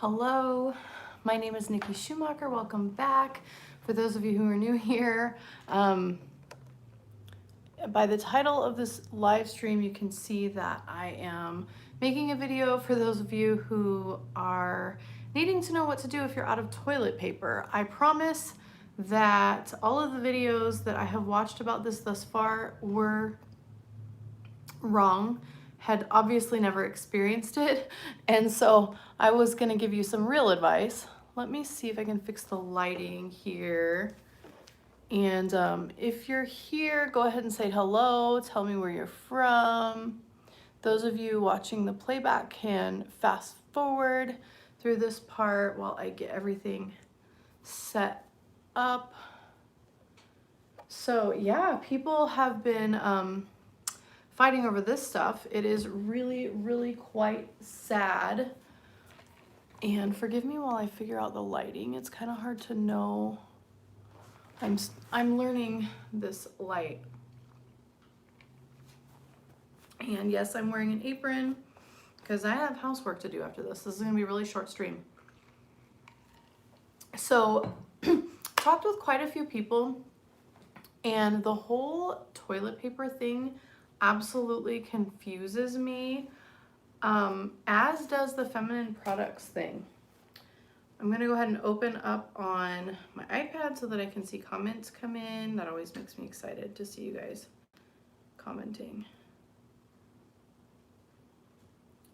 Hello, my name is Nikki Schumacher. Welcome back. For those of you who are new here, by the title of this live stream, you can see that I am making a video for those of you who are needing to know what to do if you're out of toilet paper. I promise that all of the videos that I have watched about this thus far were wrong, had obviously never experienced it, and so I was gonna give you some real advice. Let me see if I can fix the lighting here. And if you're here, go ahead and say hello, tell me where you're from. Those of you watching the playback can fast forward through this part while I get everything set up. So yeah, people have been fighting over this stuff. It is really quite sad. And forgive me while I figure out the lighting. It's kind of hard to know. I'm learning this light. And yes, I'm wearing an apron because I have housework to do after this. This is gonna be a really short stream. So, talked with quite a few people, and the whole toilet paper thing absolutely confuses me, as does the feminine products thing. I'm gonna go ahead and open up on my iPad so that I can see comments come in. That always makes me excited to see you guys commenting.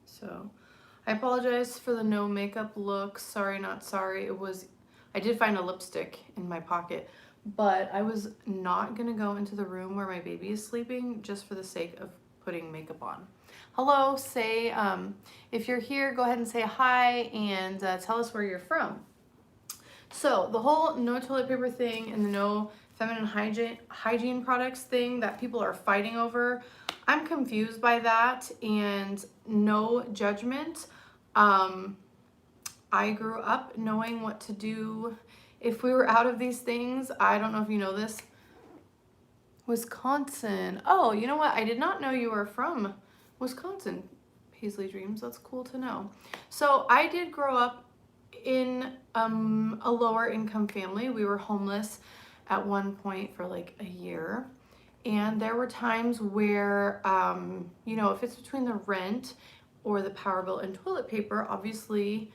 So I apologize for the no makeup look. Sorry, not sorry. I did find a lipstick in my pocket, but I was not gonna go into the room where my baby is sleeping just for the sake of putting makeup on. Hello, say, if you're here, go ahead and say hi and tell us where you're from. So the whole no toilet paper thing and the no feminine hygiene products thing that people are fighting over, I'm confused by that, and no judgment. I grew up knowing what to do if we were out of these things. I don't know if you know this. Wisconsin. Oh, you know what? I did not know you were from Wisconsin. Paisley Dreams. That's cool to know. So I did grow up in a lower income family. We were homeless at one point for like a year. And there were times where, you know, if it's between the rent or the power bill and toilet paper, obviously,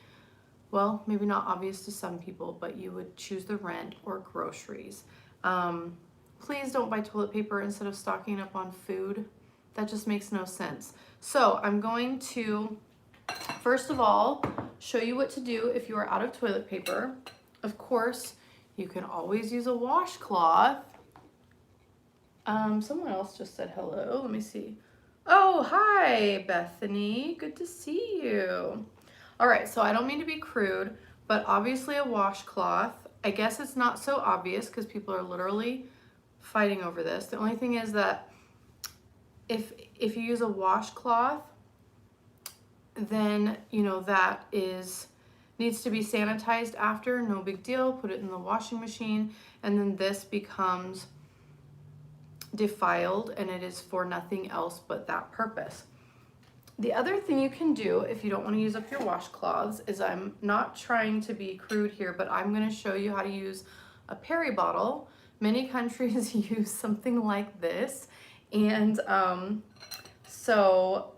well, maybe not obvious to some people, but you would choose the rent or groceries. Please don't buy toilet paper instead of stocking up on food. That just makes no sense. So I'm going to, first of all, show you what to do if you are out of toilet paper. Of course, you can always use a washcloth. Someone else just said hello. Let me see. Oh, hi, Bethany. Good to see you. All right, so I don't mean to be crude, but obviously a washcloth. I guess it's not so obvious because people are literally fighting over this. The only thing is that if you use a washcloth, then you know that needs to be sanitized after. No big deal. Put it in the washing machine, and then this becomes defiled, and it is for nothing else but that purpose. The other thing you can do if you don't want to use up your washcloths is, I'm not trying to be crude here, but I'm going to show you how to use a Perry bottle. Many countries use something like this, and so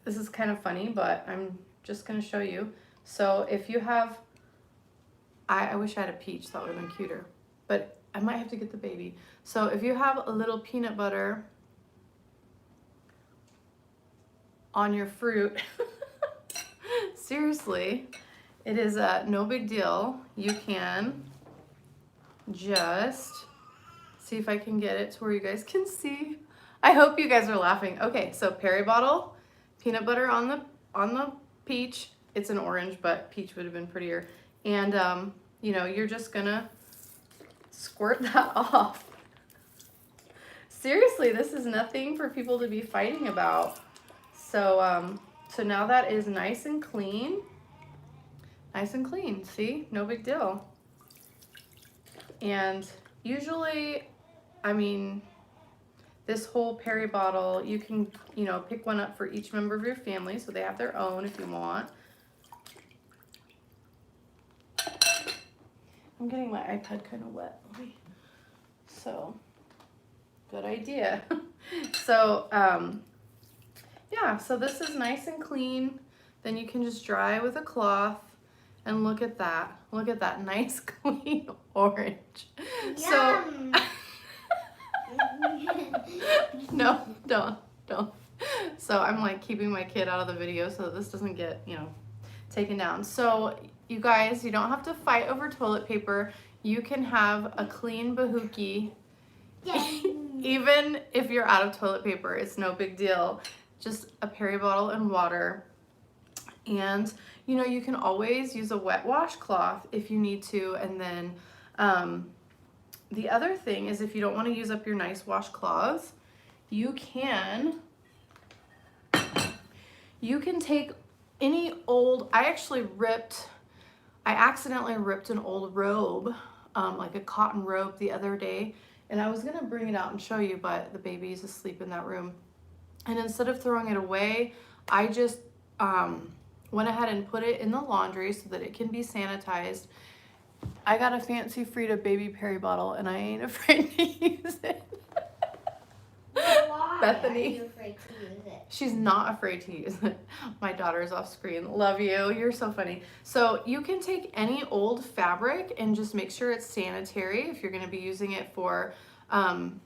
this is kind of funny, but I'm just going to show you. So if you have, I wish I had a peach, that would have been cuter, but I might have to get the baby. So if you have a little peanut butter on your fruit, seriously, it is no big deal. You can just see if I can get it to where you guys can see. I hope you guys are laughing. Okay, so Perry bottle, peanut butter on the peach. It's an orange, but peach would have been prettier. And you know, you're just gonna squirt that off. Seriously, this is nothing for people to be fighting about. So so now that is nice and clean. Nice and clean, see? No big deal. And usually, I mean, this whole Perry bottle, you can, you know, pick one up for each member of your family so they have their own if you want. I'm getting my iPad kind of wet. So, good idea. So, yeah, so this is nice and clean. Then you can just dry with a cloth. And look at that. Look at that nice clean orange. Yum. So, no, don't. So I'm like keeping my kid out of the video so this doesn't get, you know, taken down. So you guys, you don't have to fight over toilet paper. You can have a clean bahookie. Even if you're out of toilet paper, it's no big deal. Just a Perry bottle and water. And you know, you can always use a wet washcloth if you need to. And then the other thing is, if you don't want to use up your nice washcloths, you can take any old, I accidentally ripped an old robe, like a cotton robe the other day, and I was gonna bring it out and show you, but the baby's asleep in that room. And instead of throwing it away, I just went ahead and put it in the laundry so that it can be sanitized. I got a fancy Frida baby Perry bottle and I ain't afraid to use it. Why Bethany. are you afraid to use it? She's not afraid to use it. My daughter's off screen. Love you. You're so funny. So you can take any old fabric and just make sure it's sanitary if you're going to be using it for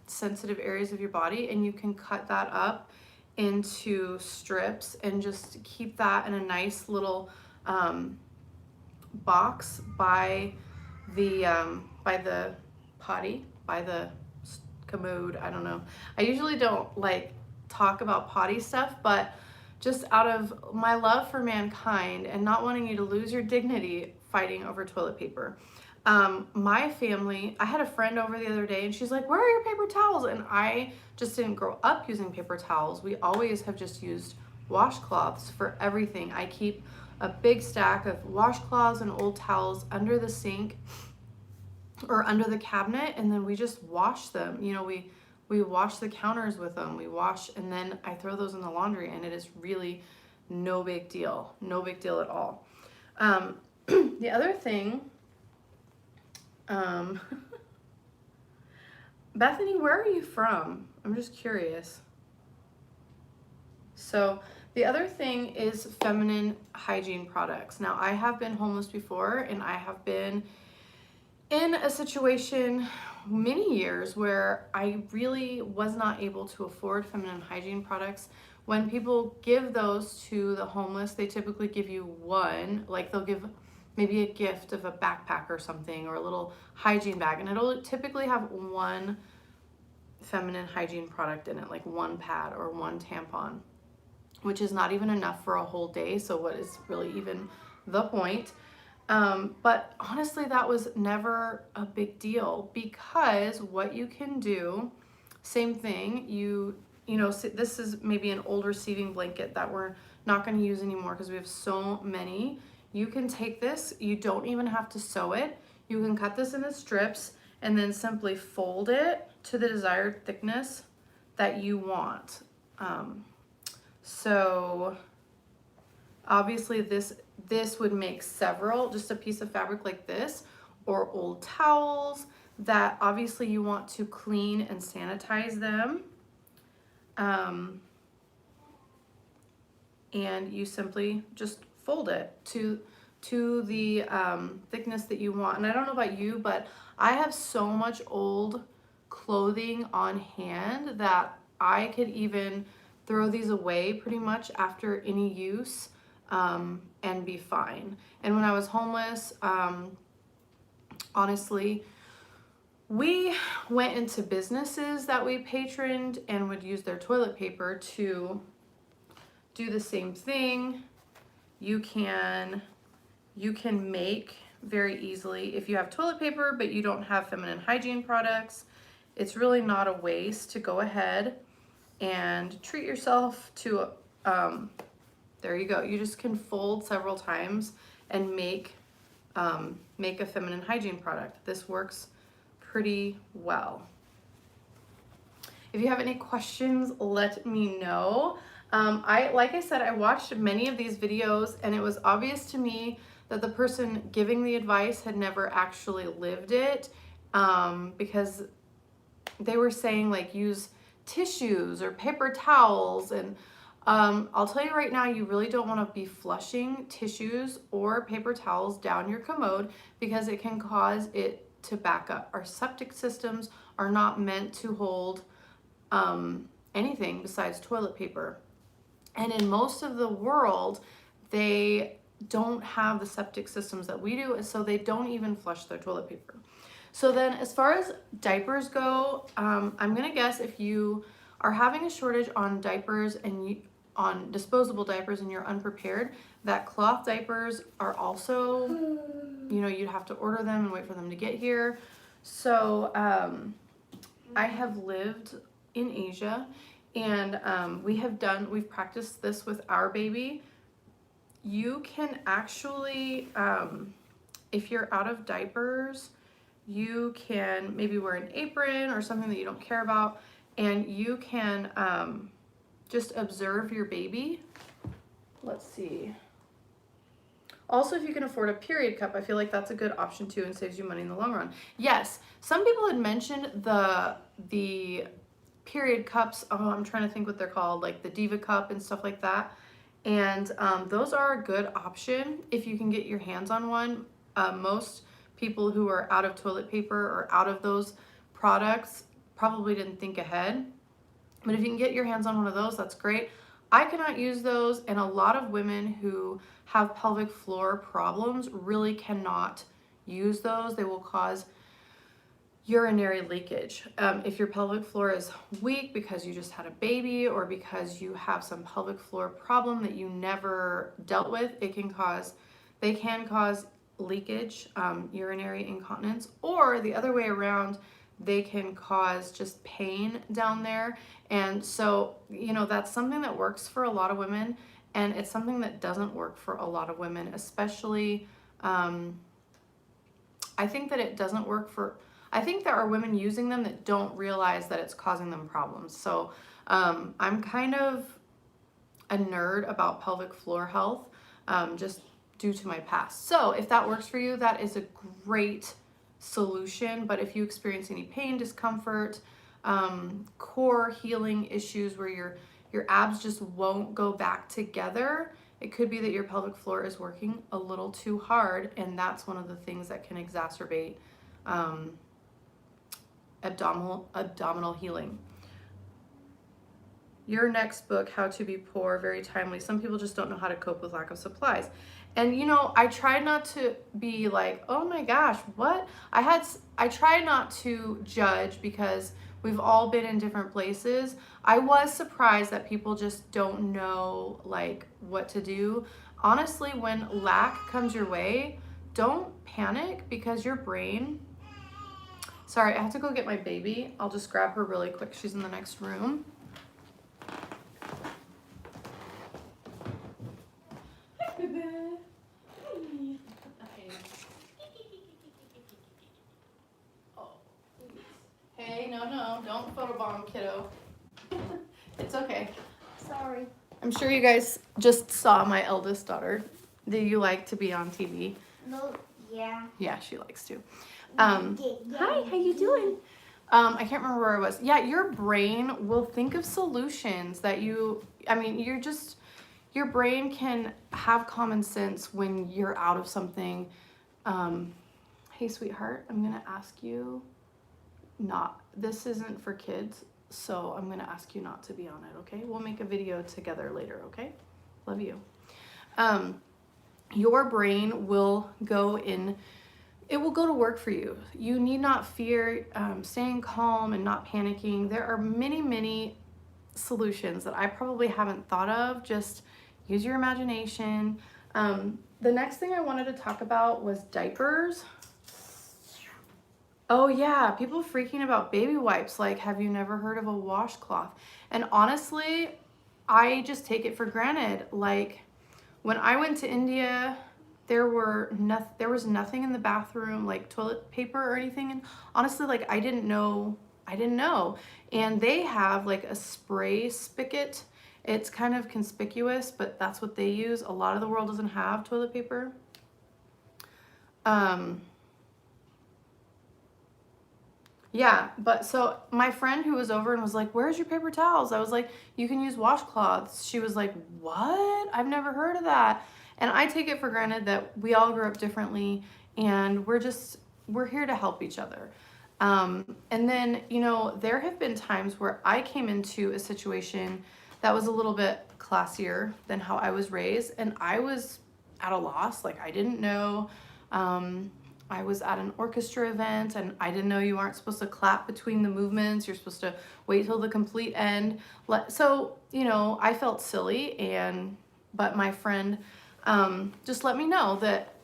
sensitive areas of your body, and you can cut that up into strips and just keep that in a nice little box by the potty, by the commode. I don't know. I usually don't like talk about potty stuff, but just out of my love for mankind and not wanting you to lose your dignity fighting over toilet paper. My family, I had a friend over the other day and she's like, where are your paper towels? And I just didn't grow up using paper towels. We always have just used washcloths for everything. I keep a big stack of washcloths and old towels under the sink or under the cabinet, and then we just wash them. You know, we wash the counters with them. We wash, and then I throw those in the laundry, and it is really no big deal. No big deal at all. The other thing, Bethany, where are you from? I'm just curious. So the other thing is feminine hygiene products. Now, I have been homeless before, and I have been in a situation many years where I really was not able to afford feminine hygiene products. When people give those to the homeless, they typically give you one, like they'll give maybe a gift of a backpack or something, or a little hygiene bag, and it'll typically have one feminine hygiene product in it, like one pad or one tampon, which is not even enough for a whole day. So what is really even the point? But honestly, that was never a big deal, because what you can do, same thing, you know, this is maybe an old receiving blanket that we're not going to use anymore because we have so many. You can take this, you don't even have to sew it. You can cut this into strips and then simply fold it to the desired thickness that you want. So obviously this would make several, just a piece of fabric like this, or old towels that obviously you want to clean and sanitize them. And you simply just fold it to the thickness that you want. And I don't know about you, but I have so much old clothing on hand that I could even throw these away pretty much after any use and be fine. And when I was homeless, honestly, we went into businesses that we patroned and would use their toilet paper to do the same thing. You can make very easily, if you have toilet paper but you don't have feminine hygiene products, it's really not a waste to go ahead and treat yourself to there you go. You just can fold several times and make a feminine hygiene product. This works pretty well. If you have any questions, let me know. Like I said, I watched many of these videos, and it was obvious to me that the person giving the advice had never actually lived it, because they were saying like use tissues or paper towels, and I'll tell you right now, you really don't want to be flushing tissues or paper towels down your commode because it can cause it to back up. Our septic systems are not meant to hold anything besides toilet paper. And in most of the world, they don't have the septic systems that we do, so they don't even flush their toilet paper. So then as far as diapers go, I'm gonna guess if you are having a shortage on diapers and on disposable diapers and you're unprepared, that cloth diapers are also, you know, you'd have to order them and wait for them to get here. So I have lived in Asia, and we've practiced this with our baby. You can actually, if you're out of diapers, you can maybe wear an apron or something that you don't care about, and you can just observe your baby. Let's see. Also, if you can afford a period cup, I feel like that's a good option too and saves you money in the long run. Yes, some people had mentioned the period cups. Oh, I'm trying to think what they're called, like the Diva cup and stuff like that. And those are a good option if you can get your hands on one. Most people who are out of toilet paper or out of those products probably didn't think ahead. But if you can get your hands on one of those, that's great. I cannot use those, and a lot of women who have pelvic floor problems really cannot use those. They will cause urinary leakage. If your pelvic floor is weak because you just had a baby or because you have some pelvic floor problem that you never dealt with, they can cause leakage, urinary incontinence, or the other way around, they can cause just pain down there. And so, you know, that's something that works for a lot of women, and it's something that doesn't work for a lot of women, especially, I think that it doesn't work for, I think there are women using them that don't realize that it's causing them problems. So I'm kind of a nerd about pelvic floor health, just due to my past. So if that works for you, that is a great solution. But if you experience any pain, discomfort, core healing issues where your abs just won't go back together, it could be that your pelvic floor is working a little too hard, and that's one of the things that can exacerbate abdominal healing. Your next book, How to Be Poor, very timely. Some people just don't know how to cope with lack of supplies. And you know, I tried not to be like, oh my gosh, what? I tried not to judge because we've all been in different places. I was surprised that people just don't know like what to do. Honestly, when lack comes your way, don't panic because your brain, sorry, I have to go get my baby. I'll just grab her really quick. She's in the next room. Hey, no, don't photobomb, kiddo. It's okay. Sorry. I'm sure you guys just saw my eldest daughter. Do you like to be on TV? No, yeah. Yeah, she likes to. Hi, how you doing? I can't remember where I was. Yeah, your brain will think of solutions that your brain can have common sense when you're out of something. Hey, sweetheart, I'm gonna ask you this isn't for kids, so I'm gonna ask you not to be on it, okay? We'll make a video together later, okay? Love you. Your brain will go to work for you. You need not fear, staying calm and not panicking. There are many, many solutions that I probably haven't thought of. Just use your imagination. The next thing I wanted to talk about was diapers. Oh yeah, people freaking about baby wipes. Like, have you never heard of a washcloth? And honestly, I just take it for granted. Like, when I went to India, there was nothing in the bathroom, like toilet paper or anything. And honestly, like, I didn't know. And they have like a spray spigot, It's kind of conspicuous, but that's what they use. A lot of the world doesn't have toilet paper. Yeah, but so my friend who was over and was like, where's your paper towels? I was like, you can use washcloths. She was like, what? I've never heard of that. And I take it for granted that we all grew up differently and we're here to help each other. And then, you know, there have been times where I came into a situation that was a little bit classier than how I was raised, and I was at a loss. Like, I didn't know. I was at an orchestra event and I didn't know you aren't supposed to clap between the movements. You're supposed to wait till the complete end. So, you know, I felt silly, but my friend just let me know that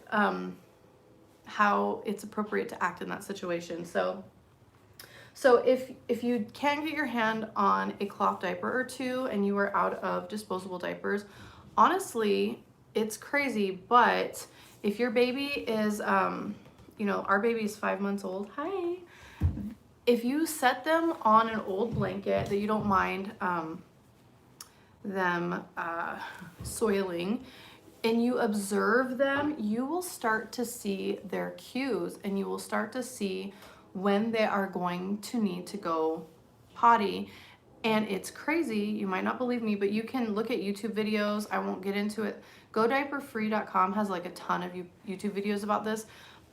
how it's appropriate to act in that situation. So if you can get your hand on a cloth diaper or two and you are out of disposable diapers, honestly, it's crazy, but if your baby is, you know, our baby is 5 months old. Hi. If you set them on an old blanket that you don't mind them soiling, and you observe them, you will start to see their cues, and you will start to see when they are going to need to go potty. And it's crazy. You might not believe me, but you can look at YouTube videos. I won't get into it. GoDiaperFree.com has like a ton of YouTube videos about this,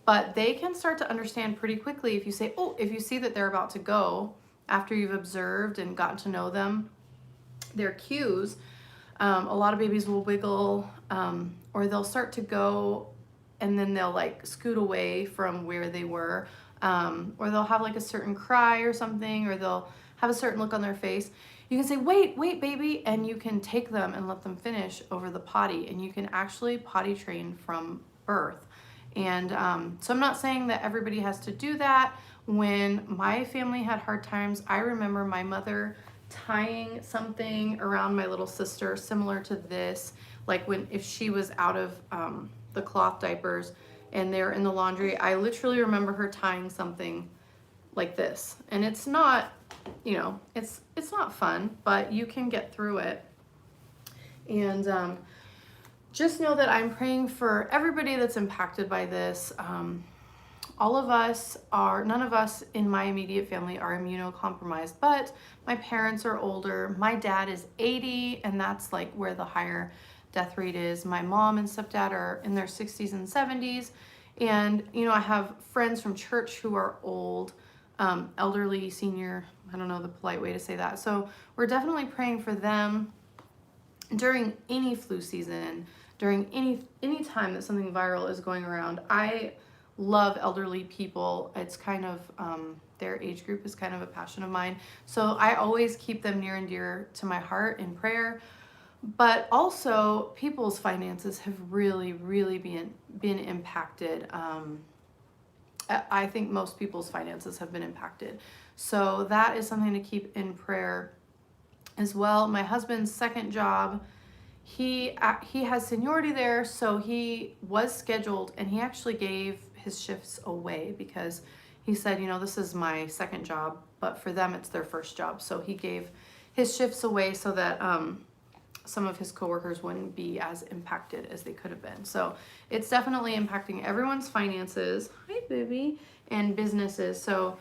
but they can start to understand pretty quickly if you say, oh, if you see that they're about to go after you've observed and gotten to know them, their cues. A lot of babies will wiggle, or they'll start to go and then they'll like scoot away from where they were, or they'll have like a certain cry or something, or they'll have a certain look on their face. You can say, wait, baby, and you can take them and let them finish over the potty, and you can actually potty train from birth. And so I'm not saying that everybody has to do that. When my family had hard times, I remember my mother tying something around my little sister similar to this, like if she was out of the cloth diapers and they're in the laundry. I literally remember her tying something like this, and it's not, you know, it's not fun, but you can get through it. And just know that I'm praying for everybody that's impacted by this. None of us in my immediate family are immunocompromised, but my parents are older. My dad is 80, and that's like where the higher death rate is. My mom and stepdad are in their 60s and 70s. And, you know, I have friends from church who are old, elderly, senior, I don't know the polite way to say that. So we're definitely praying for them during any flu season, during any time that something viral is going around. I love elderly people. It's kind of, their age group is kind of a passion of mine. So I always keep them near and dear to my heart in prayer. But also, people's finances have really, really been impacted. I think most people's finances have been impacted. So that is something to keep in prayer as well. My husband's second job, he has seniority there, so he was scheduled, and he actually gave his shifts away because he said, you know, this is my second job, but for them it's their first job. So he gave his shifts away so that some of his coworkers wouldn't be as impacted as they could have been. So it's definitely impacting everyone's finances, hi baby, and businesses. So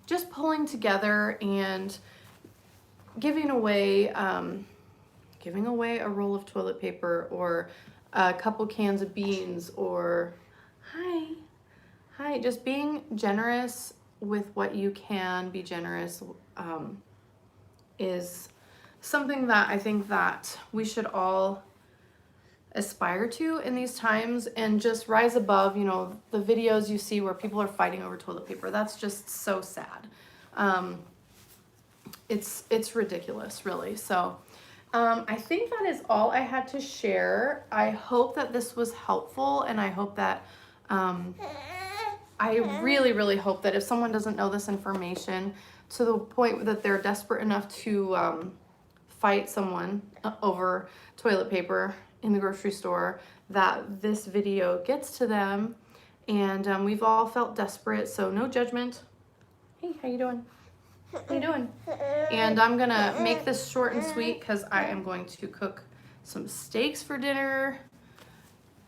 just pulling together and giving away a roll of toilet paper, or a couple cans of beans, or hi, just being generous with what you can be generous is something that I think that we should all aspire to in these times, and just rise above, you know, the videos you see where people are fighting over toilet paper. That's just so sad. It's ridiculous, really. So I think that is all I had to share. I hope that this was helpful, and I hope that I really, really hope that if someone doesn't know this information to the point that they're desperate enough to fight someone over toilet paper in the grocery store, that this video gets to them. And we've all felt desperate, so no judgment. Hey, how you doing? What are you doing? And I'm gonna make this short and sweet because I am going to cook some steaks for dinner.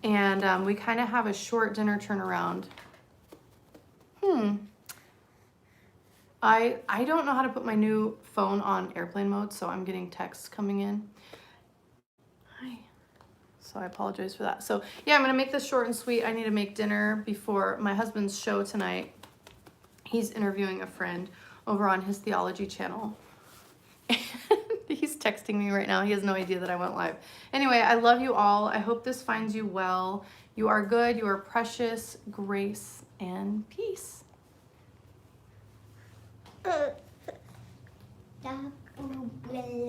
And we kind of have a short dinner turnaround. I don't know how to put my new phone on airplane mode, so I'm getting texts coming in. Hi. So I apologize for that. So yeah, I'm gonna make this short and sweet. I need to make dinner before my husband's show tonight. He's interviewing a friend over on his theology channel. He's texting me right now. He has no idea that I went live. Anyway, I love you all. I hope this finds you well. You are good. You are precious. Grace and peace.